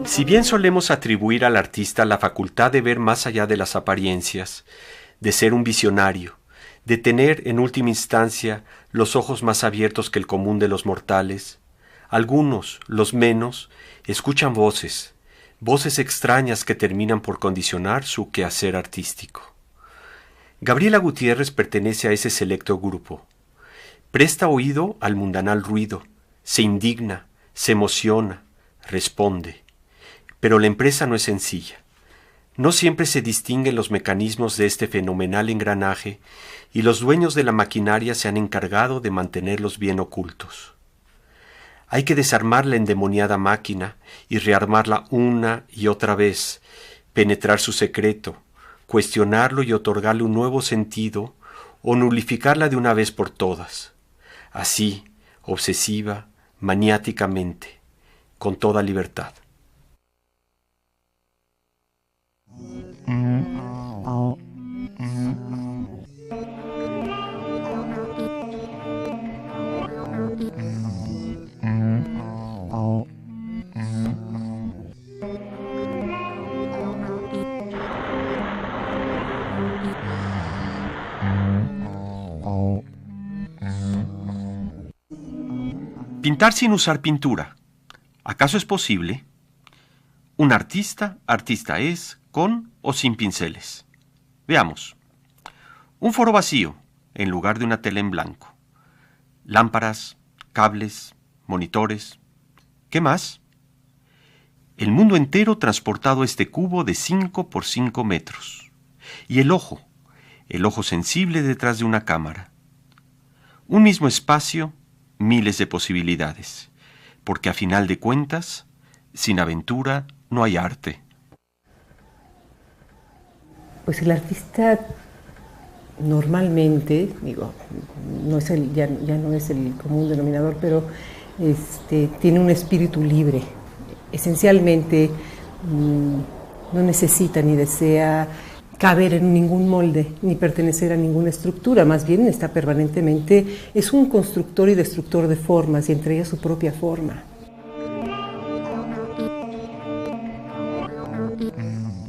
Si bien solemos atribuir al artista la facultad de ver más allá de las apariencias, de ser un visionario, de tener, en última instancia, los ojos más abiertos que el común de los mortales, algunos, los menos, escuchan voces extrañas que terminan por condicionar su quehacer artístico. Gabriela Gutiérrez pertenece a ese selecto grupo. Presta oído al mundanal ruido, se indigna, se emociona, responde. Pero la empresa no es sencilla. No siempre se distinguen los mecanismos de este fenomenal engranaje y los dueños de la maquinaria se han encargado de mantenerlos bien ocultos. Hay que desarmar la endemoniada máquina y rearmarla una y otra vez, penetrar su secreto, cuestionarlo y otorgarle un nuevo sentido o nulificarla de una vez por todas. Así, obsesiva, maniáticamente, con toda libertad. Pintar sin usar pintura. ¿Acaso es posible? Un artista es, con o sin pinceles. Veamos. Un foro vacío, en lugar de una tela en blanco. Lámparas, cables, monitores. ¿Qué más? El mundo entero transportado a este cubo de 5 por 5 metros. Y el ojo sensible detrás de una cámara. Un mismo espacio, miles de posibilidades, porque a final de cuentas, sin aventura no hay arte. Pues el artista normalmente, no es ya no es el común denominador, pero tiene un espíritu libre. Esencialmente no necesita ni desea caber en ningún molde, ni pertenecer a ninguna estructura, más bien está permanentemente, es un constructor y destructor de formas, y entre ellas su propia forma.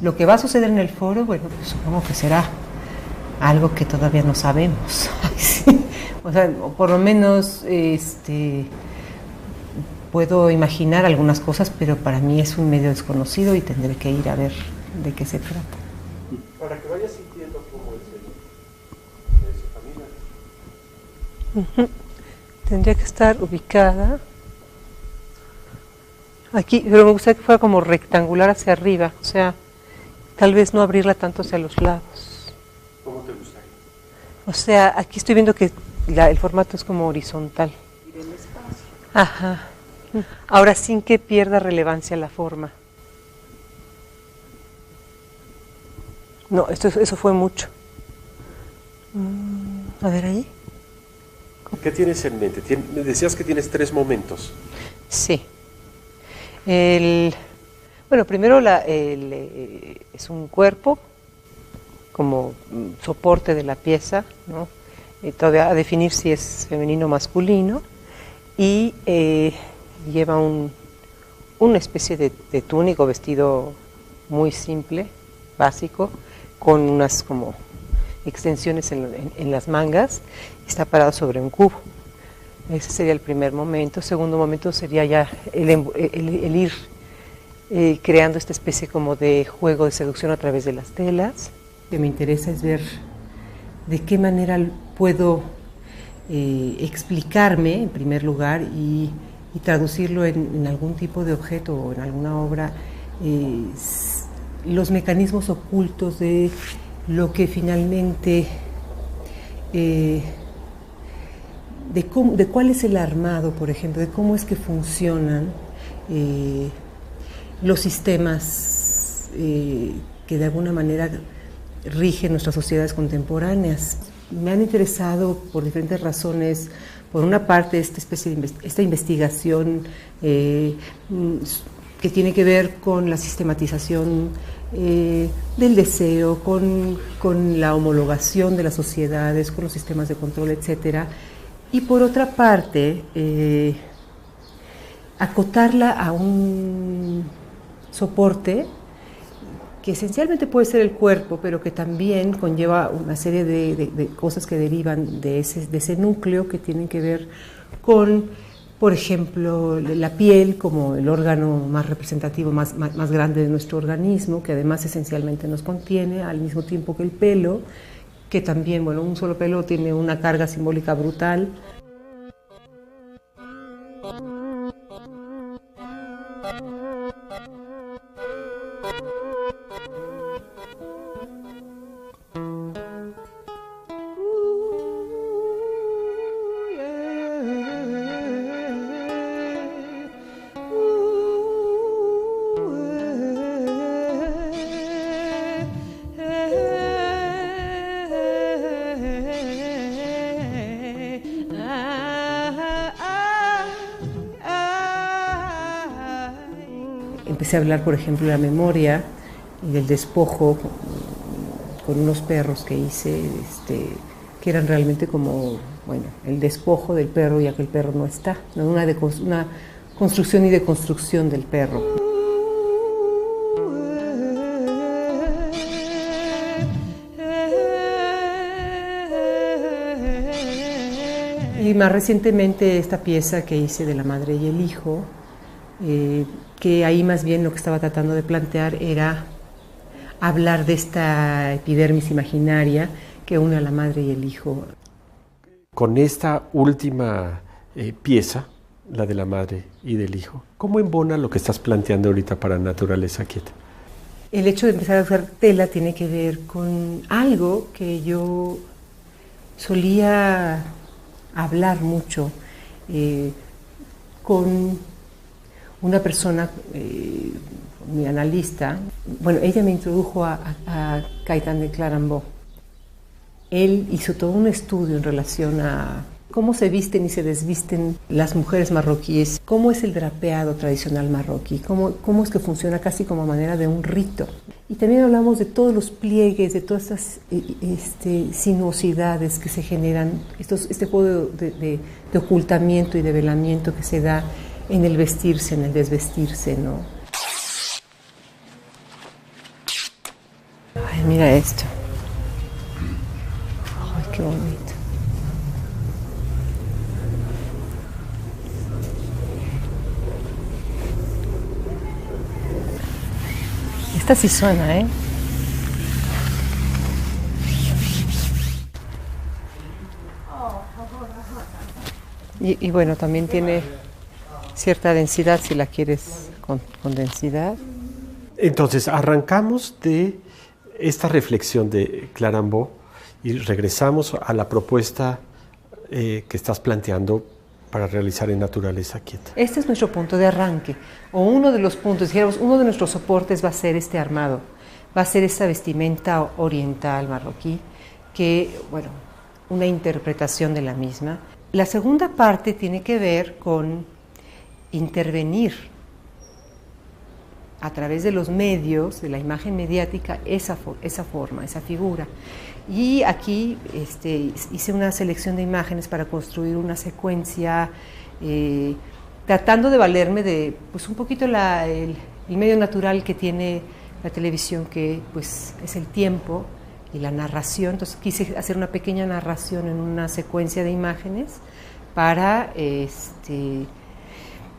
Lo que va a suceder en el foro, pues supongo que será algo que todavía no sabemos. O sea, o por lo menos puedo imaginar algunas cosas, pero para mí es un medio desconocido y tendré que ir a ver de qué se trata. Para que vayas sintiendo cómo es su familia. Tendría que estar ubicada aquí, pero me gustaría que fuera como rectangular hacia arriba, o sea, tal vez no abrirla tanto hacia los lados. ¿Cómo te gustaría? O sea, aquí estoy viendo que el formato es como horizontal. Y del espacio. Ajá. Ahora sin que pierda relevancia la forma. No, eso fue mucho. A ver ahí. ¿Qué tienes en mente? Me decías que tienes 3 momentos. Sí. Bueno, primero es un cuerpo como soporte de la pieza, ¿no? Todavía a definir si es femenino o masculino, y lleva una especie de túnico, vestido muy simple, básico, con unas como extensiones en las mangas, está parado sobre un cubo. Ese sería el primer momento. Segundo momento sería ya el ir creando esta especie como de juego de seducción a través de las telas. Lo que me interesa es ver de qué manera puedo explicarme, en primer lugar, y traducirlo en algún tipo de objeto o en alguna obra, los mecanismos ocultos de lo que finalmente de cuál es el armado, por ejemplo, de cómo es que funcionan los sistemas que de alguna manera rigen nuestras sociedades contemporáneas. Me han interesado por diferentes razones. Por una parte, esta investigación que tiene que ver con la sistematización del deseo, con la homologación de las sociedades, con los sistemas de control, etcétera. Y por otra parte, acotarla a un soporte que esencialmente puede ser el cuerpo, pero que también conlleva una serie de cosas que derivan de ese núcleo, que tienen que ver con, por ejemplo, la piel como el órgano más representativo, más grande de nuestro organismo, que además esencialmente nos contiene, al mismo tiempo que el pelo, que también, bueno, un solo pelo tiene una carga simbólica brutal. Empecé a hablar, por ejemplo, de la memoria y del despojo con unos perros que hice, que eran realmente como, bueno, el despojo del perro, ya que el perro no está, ¿no? Una construcción y deconstrucción del perro. Y más recientemente esta pieza que hice de la madre y el hijo, que ahí más bien lo que estaba tratando de plantear era hablar de esta epidermis imaginaria que une a la madre y el hijo. Con esta última pieza, la de la madre y del hijo, ¿cómo embona lo que estás planteando ahorita para Naturaleza Quieta? El hecho de empezar a usar tela tiene que ver con algo que yo solía hablar mucho con una persona, mi analista. Bueno, ella me introdujo a Gaitán de Clarambeau. Él hizo todo un estudio en relación a cómo se visten y se desvisten las mujeres marroquíes, cómo es el drapeado tradicional marroquí, cómo es que funciona casi como manera de un rito. Y también hablamos de todos los pliegues, de todas estas sinuosidades que se generan, este juego de ocultamiento y de velamiento que se da en el vestirse, en el desvestirse, ¿no? Ay, mira esto. Ay, qué bonito. Esta sí suena, ¿eh? Y bueno, también tiene cierta densidad, si la quieres con densidad. Entonces, arrancamos de esta reflexión de Clarambeau y regresamos a la propuesta que estás planteando para realizar en Naturaleza Quieta. Este es nuestro punto de arranque, o uno de los puntos, dijéramos, uno de nuestros soportes va a ser este armado, va a ser esta vestimenta oriental marroquí, que, bueno, una interpretación de la misma. La segunda parte tiene que ver con intervenir a través de los medios, de la imagen mediática, esa forma, esa figura. Y aquí hice una selección de imágenes para construir una secuencia, tratando de valerme de pues, un poquito el medio natural que tiene la televisión, que pues, es el tiempo y la narración. Entonces quise hacer una pequeña narración en una secuencia de imágenes para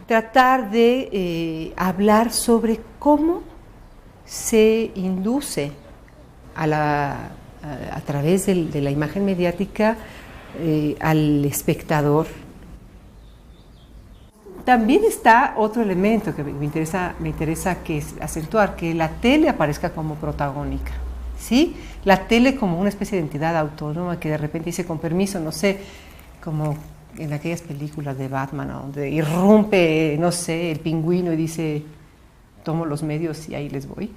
tratar de hablar sobre cómo se induce a través de la imagen mediática al espectador. También está otro elemento que me interesa que acentuar, que la tele aparezca como protagónica, ¿sí? La tele como una especie de entidad autónoma que de repente dice, con permiso, no sé, como en aquellas películas de Batman, ¿no? Donde irrumpe, no sé, el pingüino y dice, tomo los medios y ahí les voy.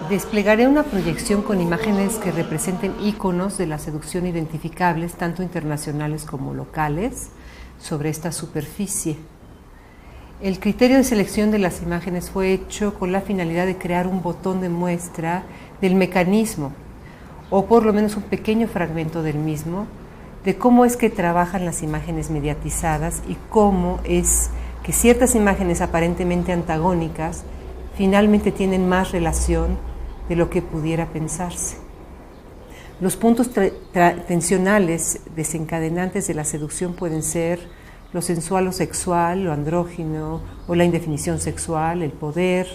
Desplegaré una proyección con imágenes que representen íconos de la seducción identificables, tanto internacionales como locales, sobre esta superficie. El criterio de selección de las imágenes fue hecho con la finalidad de crear un botón de muestra del mecanismo, o por lo menos un pequeño fragmento del mismo, de cómo es que trabajan las imágenes mediatizadas y cómo es que ciertas imágenes aparentemente antagónicas finalmente tienen más relación de lo que pudiera pensarse. Los puntos tensionales desencadenantes de la seducción pueden ser lo sensual o sexual, lo andrógino o la indefinición sexual, el poder,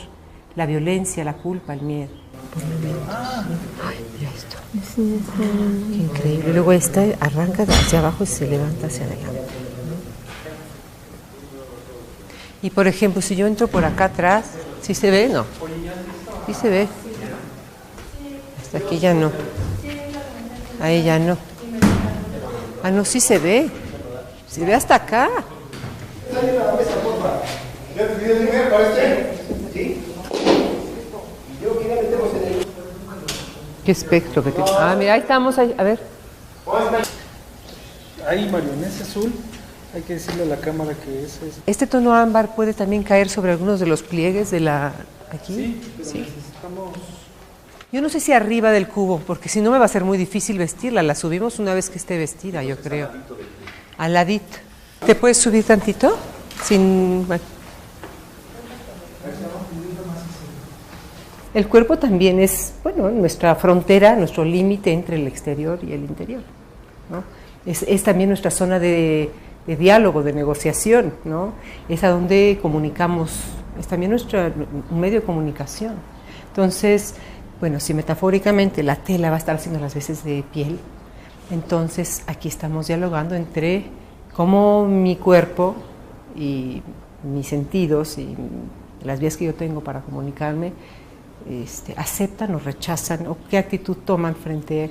la violencia, la culpa, el miedo. Ay, mira esto. Qué increíble. Luego esta arranca hacia abajo y se levanta hacia adelante. Y por ejemplo, si yo entro por acá atrás, ¿sí se ve? No. Sí se ve. Hasta aquí ya no. Ahí ya no. Ah, no, sí se ve. Se ve hasta acá. ¿Qué espectro que tiene? Ah, mira, ahí estamos. Ahí. A ver. Ahí, marionesa azul. Hay que decirle a la cámara que es. Este tono ámbar puede también caer sobre algunos de los pliegues de la... ¿Aquí? Sí, pero necesitamos... Yo no sé si arriba del cubo, porque si no me va a ser muy difícil vestirla. La subimos una vez que esté vestida, yo creo. Al ladito. ¿Te puedes subir tantito? Sin... El cuerpo también es, bueno, nuestra frontera, nuestro límite entre el exterior y el interior, ¿no? Es también nuestra zona de diálogo, de negociación, ¿no? Es a donde comunicamos, es también un medio de comunicación. Entonces, bueno, si metafóricamente la tela va a estar haciendo las veces de piel, entonces aquí estamos dialogando entre cómo mi cuerpo y mis sentidos y las vías que yo tengo para comunicarme aceptan o rechazan o qué actitud toman frente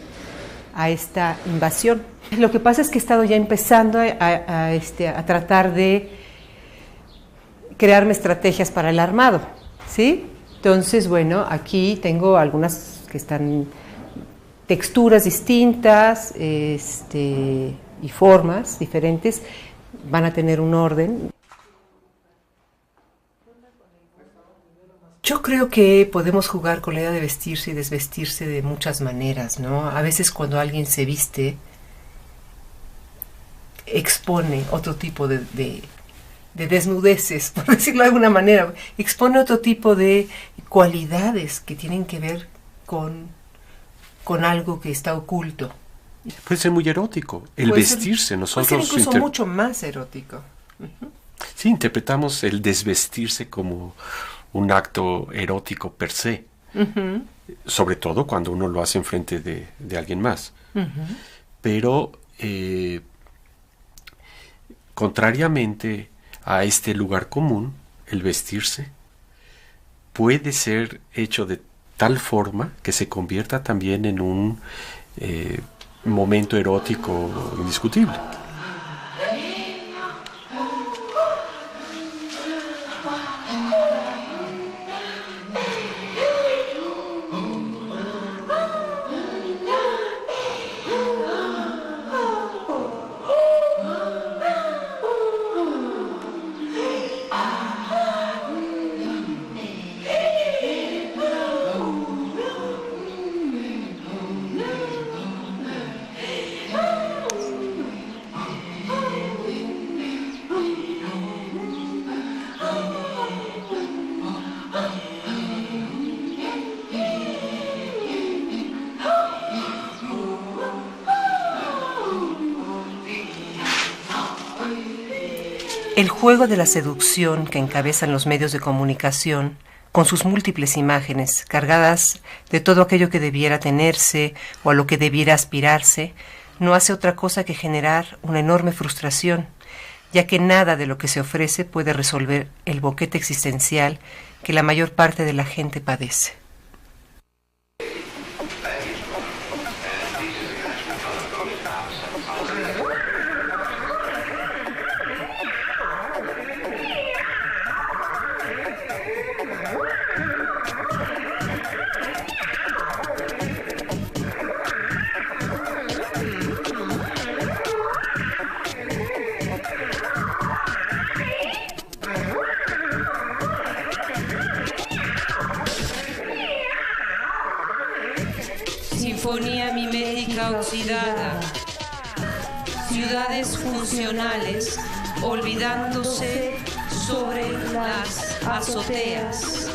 a esta invasión. Lo que pasa es que he estado ya empezando a tratar de crearme estrategias para el armado, ¿sí? Entonces, bueno, aquí tengo algunas que están texturas distintas y formas diferentes, van a tener un orden. Yo creo que podemos jugar con la idea de vestirse y desvestirse de muchas maneras, ¿no? A veces cuando alguien se viste, expone otro tipo de desnudeces, por decirlo de alguna manera, expone otro tipo de cualidades que tienen que ver con algo que está oculto. Puede ser muy erótico, el Puede vestirse. ser, Nosotros puede ser incluso mucho más erótico. Uh-huh. Sí, interpretamos el desvestirse como un acto erótico per se, uh-huh. Sobre todo cuando uno lo hace enfrente de alguien más. Uh-huh. Pero, contrariamente a este lugar común, el vestirse puede ser hecho de tal forma que se convierta también en un momento erótico indiscutible. El juego de la seducción que encabezan los medios de comunicación, con sus múltiples imágenes, cargadas de todo aquello que debiera tenerse o a lo que debiera aspirarse, no hace otra cosa que generar una enorme frustración, ya que nada de lo que se ofrece puede resolver el boquete existencial que la mayor parte de la gente padece. Sinfonía mimética oxidada, ciudades funcionales olvidándose sobre las azoteas,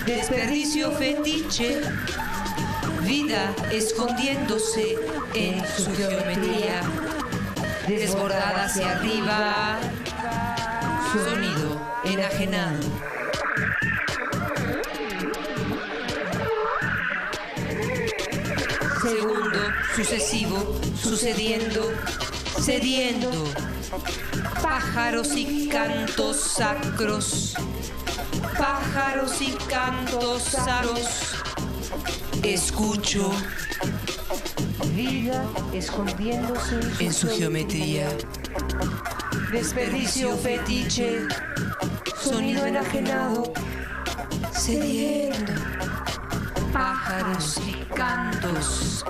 desperdicio fetiche, vida escondiéndose en su geometría, desbordada hacia arriba, sonido enajenado. Segundo, sucesivo, sucediendo, cediendo, pájaros y cantos sacros, pájaros y cantos sacros, escucho, Vida escondiéndose en su geometría, desperdicio fetiche, sonido enajenado, cediendo, pájaros y cantos,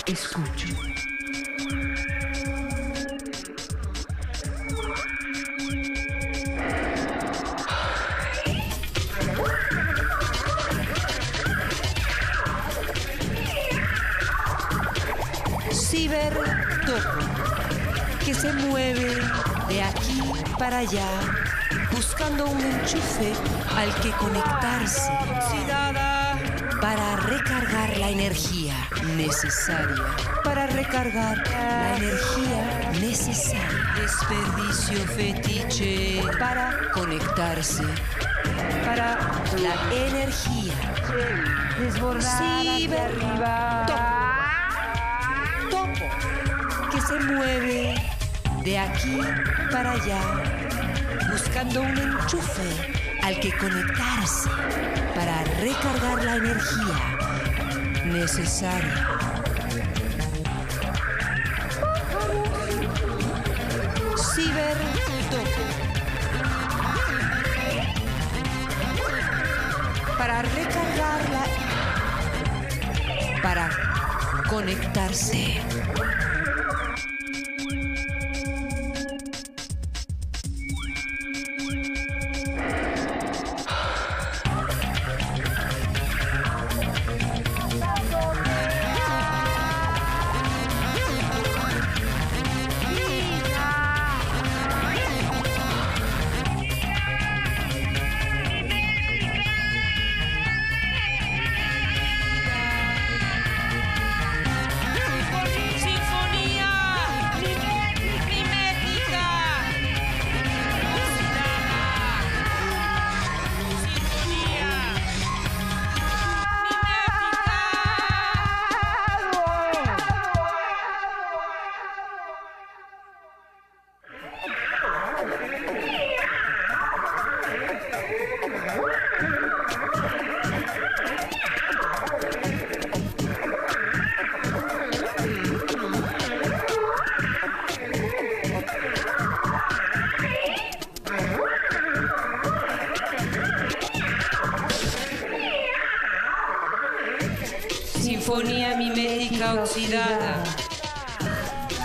escucho. Cibertopo, que se mueve de aquí para allá, buscando un enchufe al que conectarse, oxidada, para recargar la energía necesaria, para recargar la energía necesaria, desperdicio fetiche, para conectarse, para la energía desbordada hacia arriba, topo, que se mueve de aquí para allá, buscando un enchufe al que conectarse para recargar la energía necesaria. Cibertopo, para recargarla, para conectarse. Sinfonía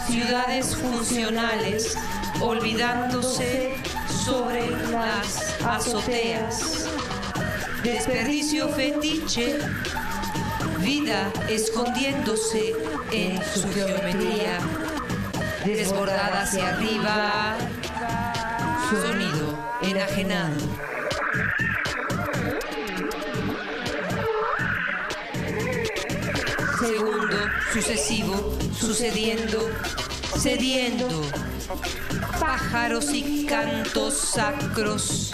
ciudades funcionales, olvidándose sobre las azoteas. Desperdicio fetiche, vida escondiéndose en su geometría, desbordada hacia arriba, sonido enajenado. Segundo, sucesivo, sucediendo, cediendo. Pájaros y cantos sacros.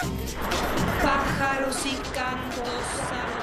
Pájaros y cantos sacros.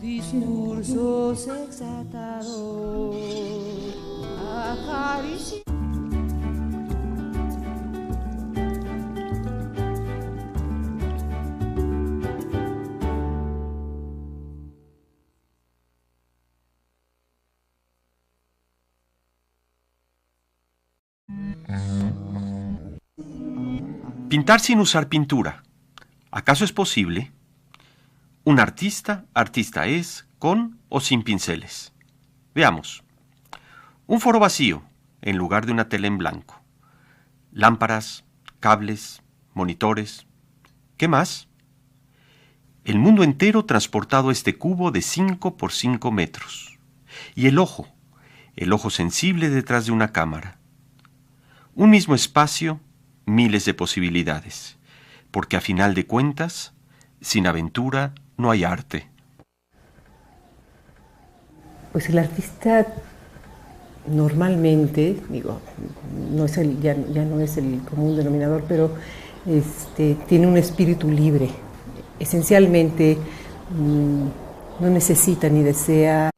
Discursos exaltados, acariciados. Pintar sin usar pintura. ¿Acaso es posible? Un artista, artista es, con o sin pinceles. Veamos. Un foro vacío, en lugar de una tela en blanco. Lámparas, cables, monitores. ¿Qué más? El mundo entero transportado a este cubo de 5 por 5 metros. Y el ojo sensible detrás de una cámara. Un mismo espacio, miles de posibilidades, porque a final de cuentas, sin aventura no hay arte. Pues el artista normalmente, digo, no es ya no es el común denominador, pero tiene un espíritu libre. Esencialmente no necesita ni desea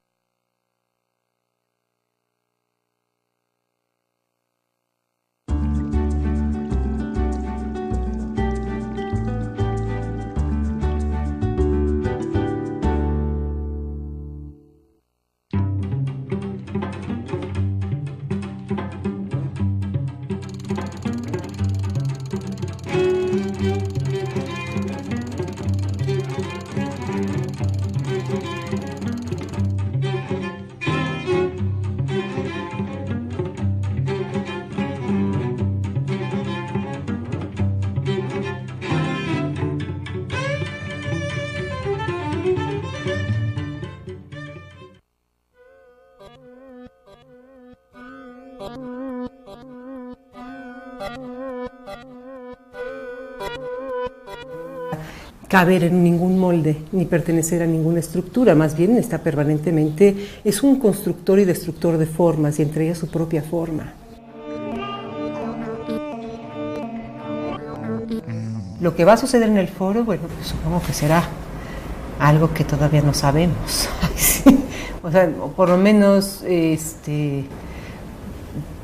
caber en ningún molde ni pertenecer a ninguna estructura, más bien está permanentemente, es un constructor y destructor de formas y entre ellas su propia forma. Lo que va a suceder en el foro, bueno, pues supongo que será algo que todavía no sabemos. O sea, por lo menos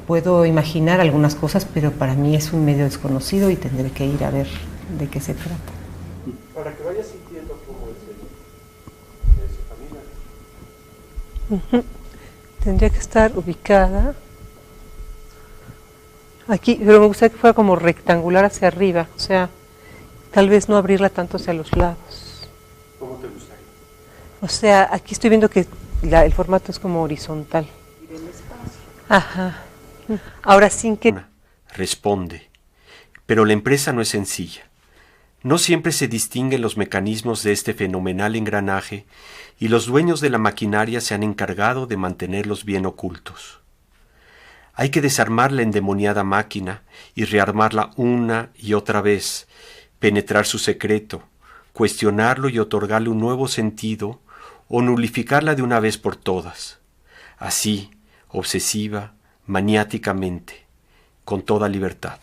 puedo imaginar algunas cosas, pero para mí es un medio desconocido y tendré que ir a ver de qué se trata. Para que vayas sintiendo cómo es su familia. Tendría que estar ubicada aquí, pero me gustaría que fuera como rectangular hacia arriba, o sea, tal vez no abrirla tanto hacia los lados. ¿Cómo te gustaría? O sea, aquí estoy viendo que el formato es como horizontal. Ajá. Ahora sin que... Responde. Pero la empresa no es sencilla. No siempre se distinguen los mecanismos de este fenomenal engranaje y los dueños de la maquinaria se han encargado de mantenerlos bien ocultos. Hay que desarmar la endemoniada máquina y rearmarla una y otra vez, penetrar su secreto, cuestionarlo y otorgarle un nuevo sentido o nulificarla de una vez por todas. Así, obsesiva, maniáticamente, con toda libertad.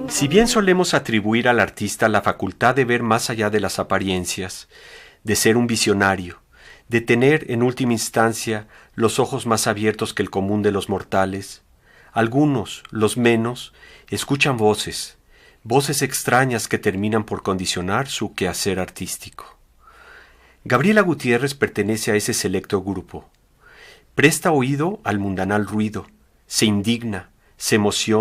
Si bien solemos atribuir al artista la facultad de ver más allá de las apariencias, de ser un visionario, de tener en última instancia los ojos más abiertos que el común de los mortales, algunos, los menos, escuchan voces extrañas que terminan por condicionar su quehacer artístico. Gabriela Gutiérrez pertenece a ese selecto grupo. Presta oído al mundanal ruido, se indigna, se emociona,